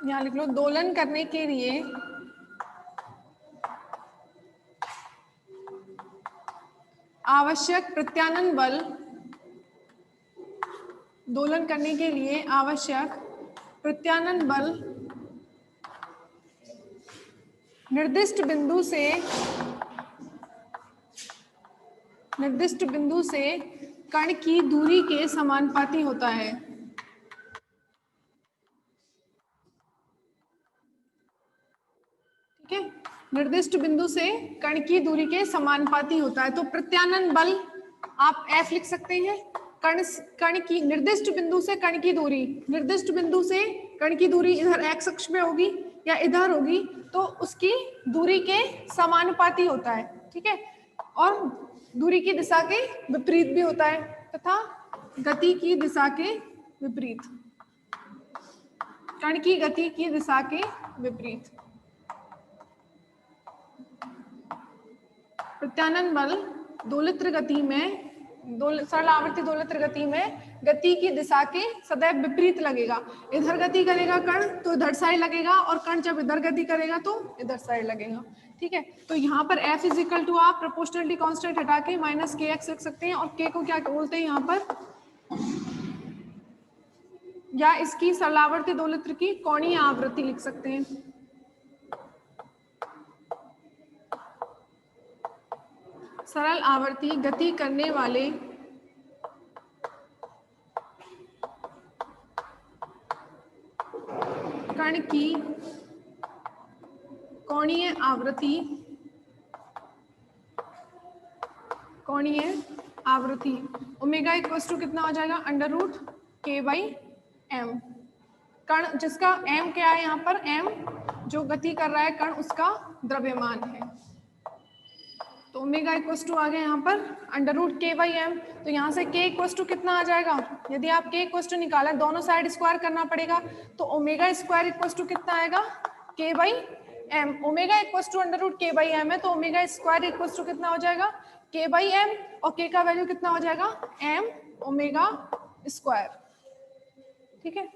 यहाँ लिख लो, दोलन करने के लिए आवश्यक प्रत्यानयन बल, दोलन करने के लिए आवश्यक प्रत्यानयन बल निर्दिष्ट बिंदु से कण की दूरी के समानुपाती होता है। ठीक है, निर्दिष्ट बिंदु से कण की दूरी के समानुपाती होता है। तो प्रत्यानयन बल आप F लिख सकते हैं। कण की निर्दिष्ट बिंदु से कण की दूरी, निर्दिष्ट बिंदु से कण की दूरी इधर x अक्ष में होगी या इधर होगी, तो उसकी दूरी के समानुपाती होता है। ठीक है, और दूरी की दिशा के विपरीत भी होता है, तथा गति की दिशा के विपरीत, कण की गति की दिशा के विपरीत। प्रत्यानयन बल दोलित्र गति में, सरल आवर्ती दोलित्र गति में गति की दिशा के सदैव विपरीत लगेगा। इधर गति करेगा कण तो इधर साइड लगेगा, और कण जब इधर गति करेगा तो इधर साइड लगेगा। ठीक है, तो यहाँ पर F इज इक्वल टू आप प्रोपोर्शनलिटी कांस्टेंट हटा के माइनस KX लिख सकते हैं, और K को क्या बोलते हैं यहाँ पर, या इसकी सरल आवर्ती दोलित्र की कोणीय आवृत्ति लिख सकते हैं। सरल आवर्ती गति करने वाले कण की कोणीय आवृत्ति ओमेगा इक्वल टू कितना हो जाएगा, √k/m। कण जिसका m क्या है यहाँ पर, m जो गति कर रहा है कण उसका द्रव्यमान है, तो ओमेगा इक्वल टू आ गया यहाँ पर √k/m। तो यहाँ से k इक्वल टू कितना आ जाएगा, यदि आप k इक्वल टू निकाला, दोनों साइड स्क्वायर करना पड़ेगा, तो ओमेगा स्क्वायर इक्वल टू कितना आएगा, k/m। Omega equal to √k/m है, तो ओमेगा स्क्वायर इक्वल टू कितना हो जाएगा, k/m, और k का वैल्यू कितना हो जाएगा, m ओमेगा स्क्वायर। ठीक है,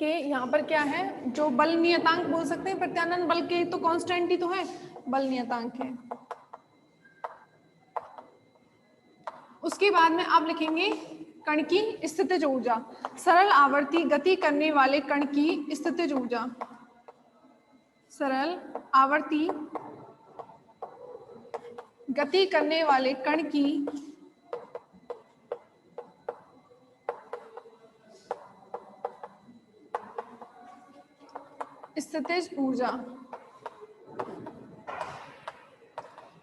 के यहाँ पर क्या है, जो बल नियतांक बोल सकते हैं प्रत्यानयन बल के, तो कांस्टेंट ही तो है, बल नियतांक है। उसके बाद में आप लिखेंगे कण की स्थितिज ऊर्जा, सरल आवर्ती गति करने वाले कण की स्थितिज ऊर्जा, सरल आवर्ती गति करने वाले कण की स्थितिज ऊर्जा।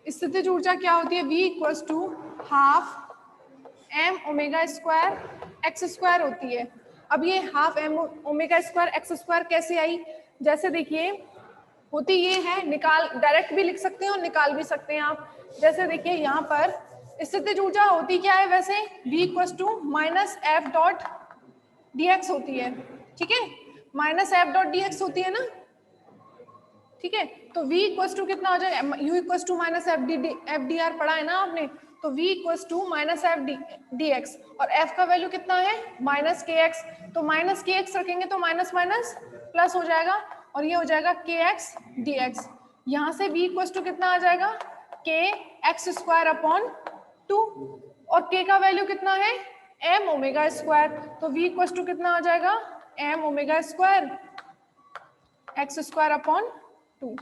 स्थितिज ऊर्जा क्या होती है, V equals to half m omega square x square होती है। अब ये half m omega square x square कैसे आई, जैसे देखिए होती ये है, निकाल डायरेक्ट भी लिख सकते हैं और निकाल भी सकते हैं आप। जैसे देखिए यहाँ पर स्थितिज ऊर्जा होती क्या है, वैसे V इक्वल्स टू -F.dx होती है। ठीक है, -F.dx होती है ना। ठीक है, तो V इक्वल्स टू कितना हो जाएगा, U इक्वल्स टू -F/dr पढ़ा है ना आपने, तो V इक्वल्स टू -F/dx, और F का वैल्यू कितना है, -kx, तो -kx रखेंगे तो माइनस माइनस प्लस हो जाएगा, और ये हो जाएगा kx dx। यहाँ से V इक्वल्स टू कितना आ जाएगा, kx²/2, और k का वैल्यू कितना है, m ओमेगा स्क्वायर, तो V इक्वल्स टू कितना आ जाएगा, m ओमेगा स्क्वायर x²/2।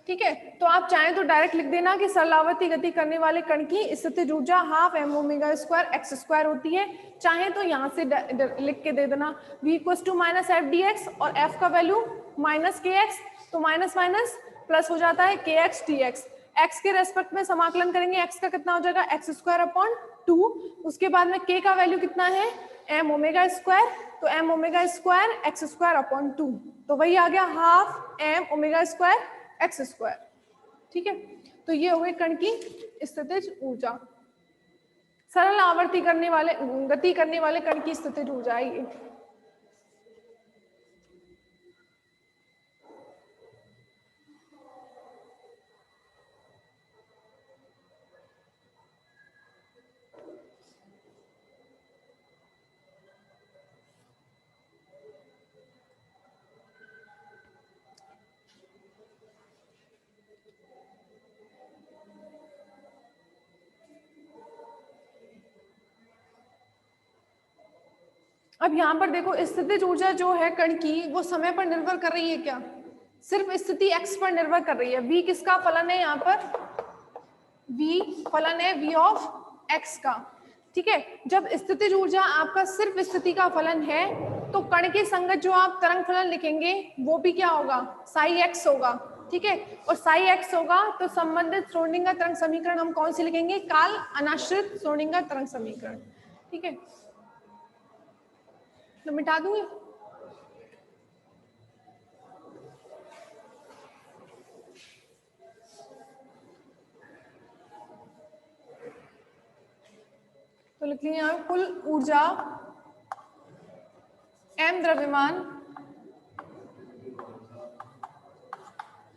ठीक है, तो आप चाहें तो डायरेक्ट लिख देना कि सरलावर्ती गति करने वाले कण की स्थितिज ऊर्जा half m omega square x square होती है। चाहे तो यहाँ से लिख के दे देना v इक्वल टू -F/dx, और f का वैल्यू -kx, तो माइनस माइनस प्लस हो जाता है kx dx। x के रेस्पेक्ट में समाकलन करेंगे, x का कितना हो जाएगा, x²/2। उसके बाद में k का वैल्यू कितना है, m ओमेगा स्क्वायर, तो m ओमेगा स्क्वायर x²/2, तो वही आ गया half m omega square x square. ठीक है, तो ये हो गई कण की स्थितिज ऊर्जा, सरल आवर्ती करने वाले गति करने वाले कण की स्थितिज ऊर्जा है ये। अब यहाँ पर देखो स्थितिज ऊर्जा जो है कण की वो समय पर निर्भर कर रही है क्या? सिर्फ स्थिति x पर निर्भर कर रही है। v किसका फलन है यहाँ पर? v फलन है v ऑफ x का। ठीक है, जब स्थितिज ऊर्जा आपका सिर्फ स्थिति का फलन है तो कण के संगत जो आप तरंग फलन लिखेंगे वो भी क्या होगा? साई x होगा। ठीक है, और साई x होगा तो संबंधित श्रोडिंगर तरंग समीकरण हम कौन से लिखेंगे? काल अनाश्रित श्रोडिंगर तरंग समीकरण। ठीक है, तो मिटा दूंगी। तो लिख लीजिए यहाँ कुल ऊर्जा m द्रव्यमान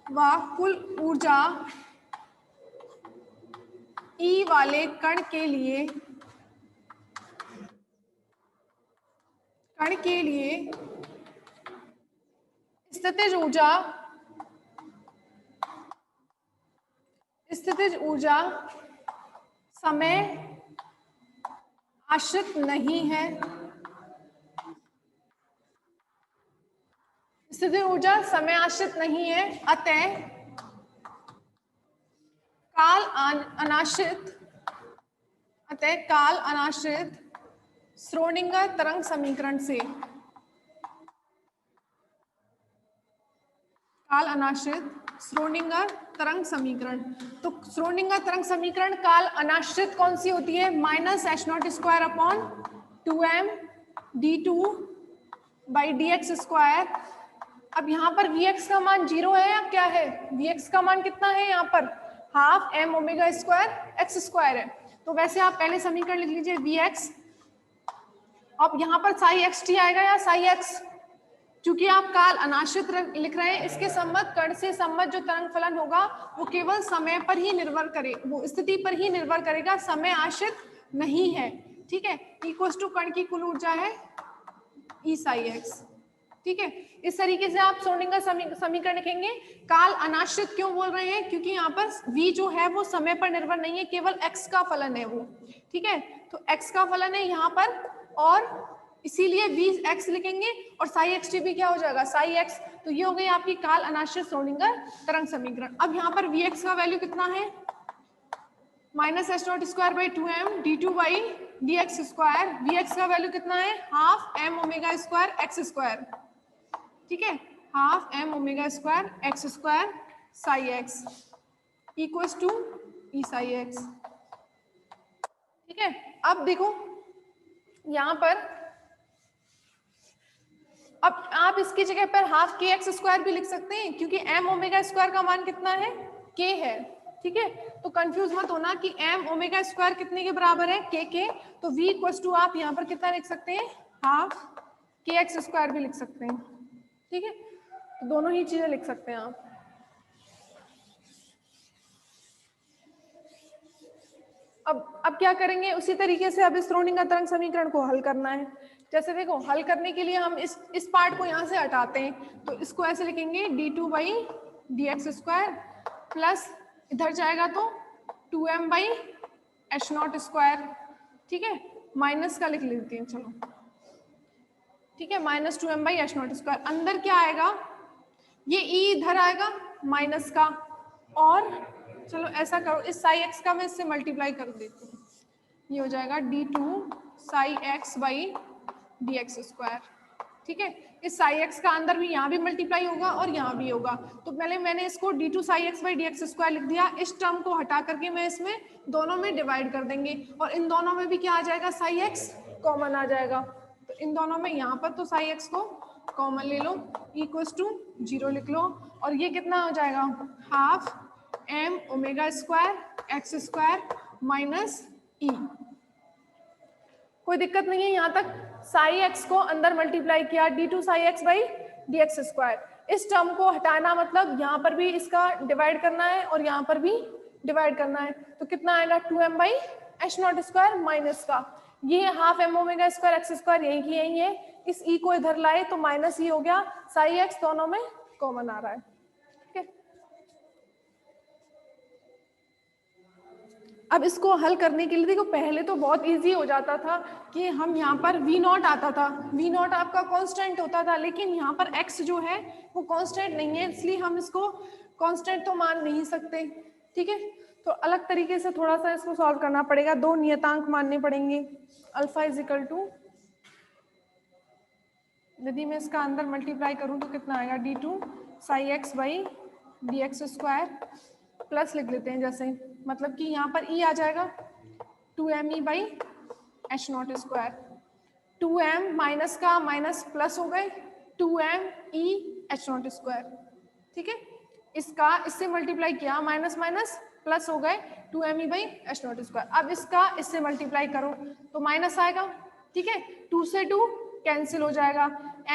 व कुल ऊर्जा E वाले कण के लिए स्थितिज ऊर्जा समय आश्रित नहीं है। स्थितिज ऊर्जा समय आश्रित नहीं है, अतः काल अनाश्रित श्रोडिंगर तरंग समीकरण से श्रोडिंगर तरंग समीकरण, तो श्रोडिंगर तरंग समीकरण काल अनाश्रित कौन सी होती है? Minus h0 square upon 2m d2 by dx square. अब यहाँ पर vx का मान 0 है या क्या है? vx का मान कितना है यहाँ पर? Half m omega square x square है। तो वैसे आप पहले समीकरण लिख लीजिए vx। अब यहाँ पर साई xt आएगा या साई x? क्योंकि आप काल अनाश्रित लिख रहे हैं, इसके सम्मत कण से सम्मत जो तरंग फलन होगा वो केवल समय पर ही निर्भर करे, वो स्थिति पर ही निर्भर करेगा, समय आश्रित नहीं है। ठीक है, इक्वल टू कण की कुल ऊर्जा है ई साई एक्स। ठीक है, इस तरीके से आप श्रोडिंगर समीकरण लिखेंगे। काल अनाश्रित क्यों बोल रहे हैं? क्योंकि यहाँ पर v जो है वो समय पर निर्भर नहीं है, केवल x का फलन है वो। ठीक है, तो x का फलन है यहाँ पर और इसीलिए vx लिखेंगे और साई एक्स टी भी क्या हो जाएगा? साई x। तो ये हो गई आपकी काल अनाश्रित श्रोडिंगर तरंग समीकरण। अब यहाँ पर vx का वैल्यू कितना है? Minus h0 square by 2m d2 by dx square. vx का वैल्यू कितना है? Half m omega square x square. ठीक है, half m omega square x square psi x equals to e psi x। ठीक है, अब देखो यहाँ पर, अब आप इसकी जगह पर हाफ के एक्स स्क्वायर भी लिख सकते हैं क्योंकि m ओमेगा स्क्वायर का मान कितना है? k है। ठीक है, तो कंफ्यूज मत होना कि m ओमेगा स्क्वायर कितने के बराबर है? k के। तो v इक्वल्स टू आप यहाँ पर कितना लिख सकते हैं? हाफ के एक्स स्क्वायर भी लिख सकते हैं। ठीक है, तो दोनों ही चीजें लिख सकते हैं आप। अब क्या करेंगे? उसी तरीके से अब इस श्रोडिंगर तरंग समीकरण को हल करना है। जैसे देखो, हल करने के लिए हम इस पार्ट को यहाँ से हटाते हैं, तो इसको ऐसे लिखेंगे d2 by dx square plus इधर जाएगा तो 2m बाई h0 स्क्वायर। ठीक है, माइनस का लिख लेते हैं, चलो। ठीक है, minus 2m by h0 square. अंदर क्या आएगा? ये e इधर आएगा माइनस का, और चलो ऐसा करो, इस साई x का मैं इससे मल्टीप्लाई कर देती हूँ। ये हो जाएगा d2 Sai x by dx square. ठीक है, इस साई x का अंदर भी यहाँ भी मल्टीप्लाई होगा और यहाँ भी होगा, तो पहले मैंने इसको d2 Sai x by dx square लिख दिया। इस टर्म को हटा करके मैं इसमें दोनों में डिवाइड कर देंगे और इन दोनों में भी क्या आ जाएगा? साई x कॉमन आ जाएगा। तो इन दोनों में यहाँ पर तो साई x को कॉमन ले लो, इक्वल्स टू 0 लिख लो, और ये कितना हो जाएगा? Half m omega square x square minus e। कोई दिक्कत नहीं है यहाँ तक? साई x को अंदर मल्टीप्लाई किया d2 Sai x by dx square. इस टर्म को हटाना मतलब यहाँ पर भी इसका डिवाइड करना है और यहाँ पर भी डिवाइड करना है, तो कितना आएगा? 2m by h0 square minus का ये half m omega square x square यही की यही है। इस e को इधर लाए तो माइनस e हो गया, साई x दोनों में कॉमन आ रहा है। ठीक है, अब इसको हल करने के लिए देखो पहले तो बहुत इजी हो जाता था कि हम यहाँ पर v नॉट आता था, v नॉट आपका कांस्टेंट होता था, लेकिन यहाँ पर x जो है वो कांस्टेंट नहीं है, इसलिए हम इसको कांस्टेंट तो मान नहीं सकते, ठीक है। तो अलग तरीके से थोड़ा सा इसको सॉल्व करना पड़ेगा, दो नियतांक मानने पड़ेंगे। अल्फा इज इक्वल टू, यदि मैं इसका अंदर मल्टीप्लाई करूं तो कितना आएगा, d2 psi x by d x square, plus लिख लेते हैं जैसे, मतलब कि यहाँ पर e आ जाएगा 2m e by h naught square, 2m minus का माइनस प्लस हो गए 2m e H naught square, ठीक है। इसका इससे मल्टीप्लाई किया, माइनस माइनस प्लस हो गए 2m e by h naught square. अब इसका इससे मल्टीप्लाई करो तो माइनस आएगा, ठीक है, 2 से 2 कैंसिल हो जाएगा,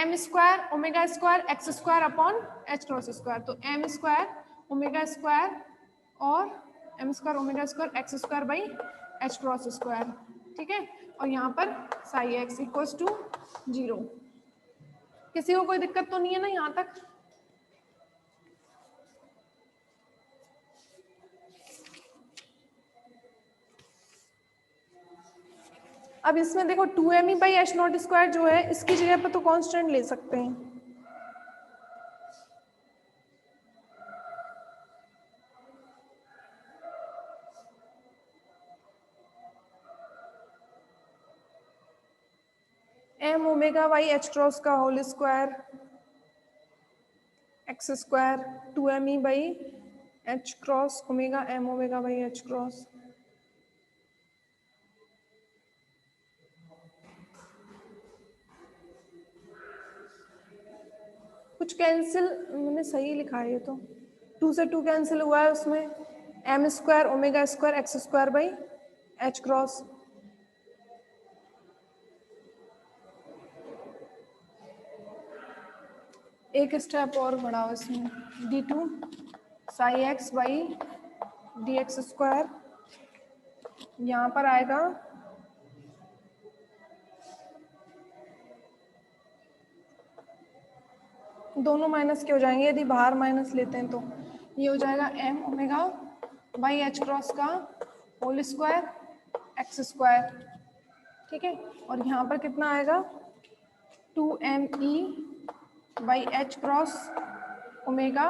m square omega square x square upon h cross square, तो m स्क्वायर ओमेगा स्क्वायर और m square omega square x square by h cross square, ठीक है। और यहाँ पर साई एक्स इक्वल्स टू 0। किसी को कोई दिक्कत तो नहीं है ना यहाँ तक? अब इसमें देखो 2m e by h naught square जो है इसकी जगह पर तो कांस्टेंट ले सकते हैं, m omega by h cross का whole square x square 2m e by h cross omega m omega by h cross, कुछ कैंसिल मैंने सही लिखा है, ये तो 2 से 2 कैंसिल हुआ है, उसमें m square omega square x square by h cross, एक स्टेप और बढ़ाओ इसमें, d2 psi x by d x square, यहाँ पर आएगा दोनों माइनस के हो जाएंगे, यदि बाहर माइनस लेते हैं तो ये हो जाएगा m omega by h cross का होल स्क्वायर एक्स स्क्वायर, ठीक है। और यहाँ पर कितना आएगा 2m e by h cross omega,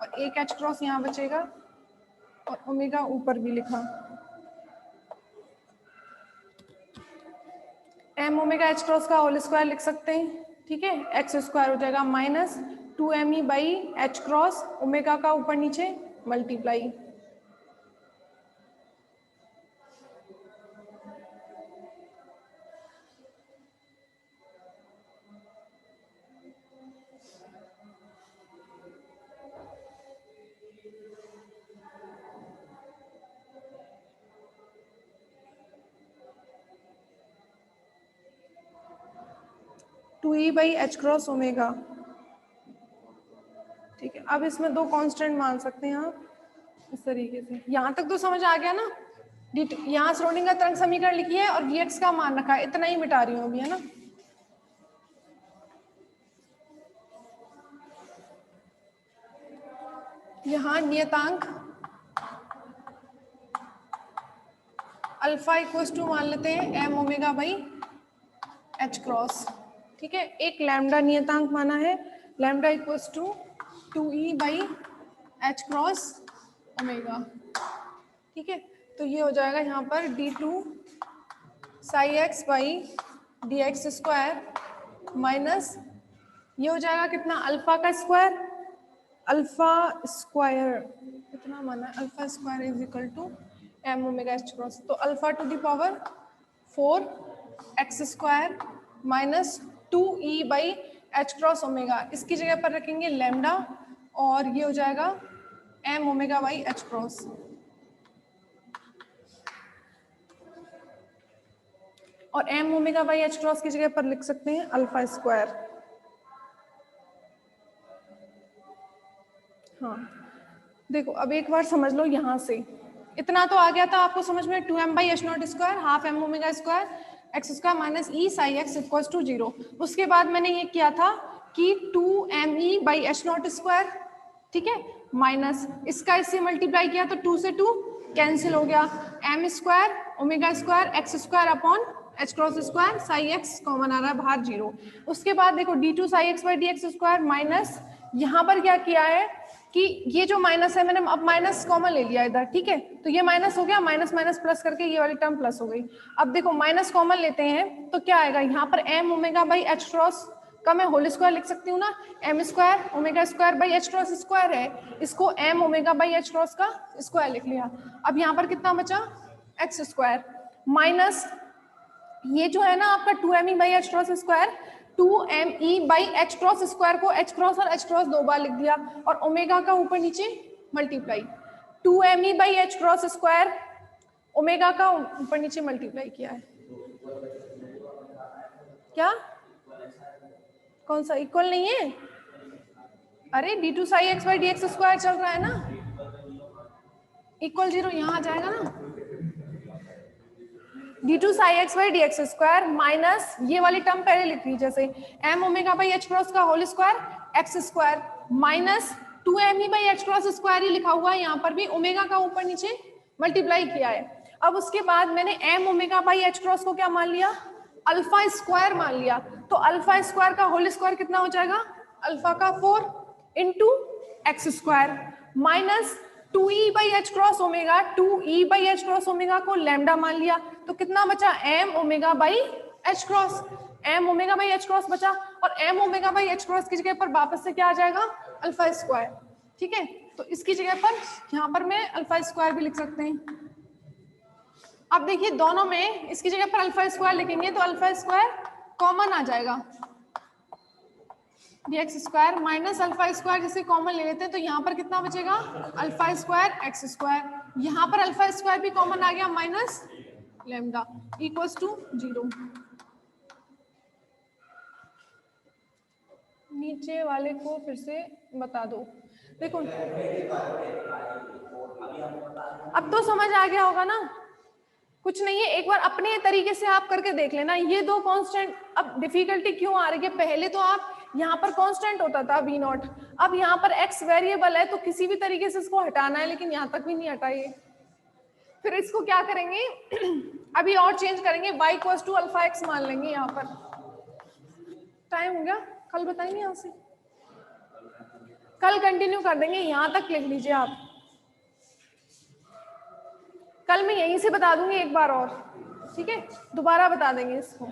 और एक एच क्रॉस यहाँ बचेगा और ओमेगा ऊपर भी लिखा, m ओमेगा एच क्रॉस का होल स्क्वायर लिख सकते हैं, ठीक है। एक्स स्क्वायर हो जाएगा minus 2m e by h cross omega का ऊपर नीचे multiply, two e by h cross omega, ठीक है। अब इसमें दो कांस्टेंट मान सकते हैं आप इस तरीके से, यहाँ तक तो समझ आ गया ना। यहाँ श्रोडिंगर तरंग समीकरण लिखी है और Vx का मान रखा है, इतना ही मिटा रही हूँ अभी, है ना। यहाँ नियतांक अल्फा इक्वल्स टू मान लेते हैं m omega by h cross, ठीक है। एक लैम्डा नियतांक माना है, lambda equals to 2e by h cross omega, ठीक है। तो ये हो जाएगा यहाँ पर d2 psi x by d x square minus ये हो जाएगा कितना, अल्फा का स्क्वायर, अल्फा स्क्वायर कितना माना है, alpha square is equal to m omega h cross, तो alpha to the power 4 x square minus 2e by h cross omega, इसकी जगह पर रखेंगे लैम्डा और ये हो जाएगा m omega by h cross, और m omega by h cross की जगह पर लिख सकते हैं अल्फा स्क्वायर। हाँ देखो अब एक बार समझ लो, यहाँ से इतना तो आ गया था आपको समझ में, 2m by h naught square half m omega square x square minus e psi x equals to 0। उसके बाद मैंने ये किया था कि 2m e by h naught square, ठीक है, माइनस इसका इससे मल्टीप्लाई किया तो 2 से 2 कैंसिल हो गया, m square omega square x square upon h cross square, psi x common आ रहा है बाहर 0। उसके बाद देखो d2 psi x by d x square minus, यहाँ पर क्या किया है कि ये जो माइनस है मैंने अब माइनस कॉमन ले लिया इधर, ठीक है, तो ये माइनस हो गया, माइनस माइनस प्लस करके ये वाली टर्म प्लस हो गई। अब देखो माइनस कॉमन लेते हैं तो क्या आएगा, यहाँ पर m omega by h cross का मैं होल स्क्वायर लिख सकती हूँ ना, m square omega square by h cross square है, इसको m omega by h cross का स्क्वायर लिख लिया। अब यहाँ पर कितना बचा, एक्स स्क्वायर माइनस ये जो है ना आपका 2me by h cross square, 2me by h cross square को एच क्रॉस और एच क्रॉस 2 बार लिख दिया और ओमेगा का ऊपर नीचे multiply, 2me by h cross square omega का ऊपर नीचे मल्टीप्लाई किया है। क्या कौन सा इक्वल नहीं है, अरे d2 psi x by d x square चल रहा है ना, इक्वल 0 यहाँ आ जाएगा ना, d2 psi x by d x square minus ये वाली टर्म पहले लिख ली जैसे m omega by h cross का whole square x square minus 2me by h cross square ही लिखा हुआ है, यहाँ पर भी ओमेगा का ऊपर नीचे मल्टीप्लाई किया है। अब उसके बाद मैंने m omega by h cross को क्या मान लिया, अल्फा स्क्वायर मान लिया, तो अल्फा स्क्वायर का होल स्क्वायर कितना हो जाएगा, अल्फा का 4 into x square minus 2e by h cross omega, 2e by h cross omega को लैम्डा मान लिया, तो कितना बचा m omega by h cross, m omega by h cross बचा और m omega by h cross की जगह पर वापस से क्या आ जाएगा, अल्फा स्क्वायर, ठीक है, तो इसकी जगह पर यहाँ पर मैं अल्फा स्क्वायर भी लिख सकते हैं। अब देखिए दोनों में इसकी जगह पर अल्फा स्क्वायर लिखेंगे तो अल्फा स्क्वायर कॉमन आ जाएगा, dx square minus alpha square जिसे कॉमन ले लेते हैं तो यहाँ पर कितना बचेगा, अल्फा स्क्वायर एक्स स्क्वायर, यहाँ पर अल्फा स्क्वायर भी कॉमन आ गया माइनस लैम्डा इक्वल्स टू 0। नीचे वाले को फिर से बता दो, देखो अब तो समझ आ गया होगा ना, कुछ नहीं है, एक बार अपने तरीके से आप करके देख लेना। ये दो कांस्टेंट, अब डिफिकल्टी क्यों आ रही है, पहले तो आप यहाँ पर कांस्टेंट होता था v नॉट, अब यहाँ पर x वेरिएबल है तो किसी भी तरीके से इसको हटाना है, लेकिन यहाँ तक भी नहीं हटाइए, फिर इसको क्या करेंगे अभी और चेंज करेंगे, y equals to alpha x मान लेंगे। यहाँ पर टाइम हो गया, कल बताएंगे, यहाँ से कल कंटिन्यू कर देंगे, यहाँ तक लिख लीजिए आप, कल मैं यहीं से बता दूंगी एक बार और, ठीक है, दोबारा बता देंगे इसको।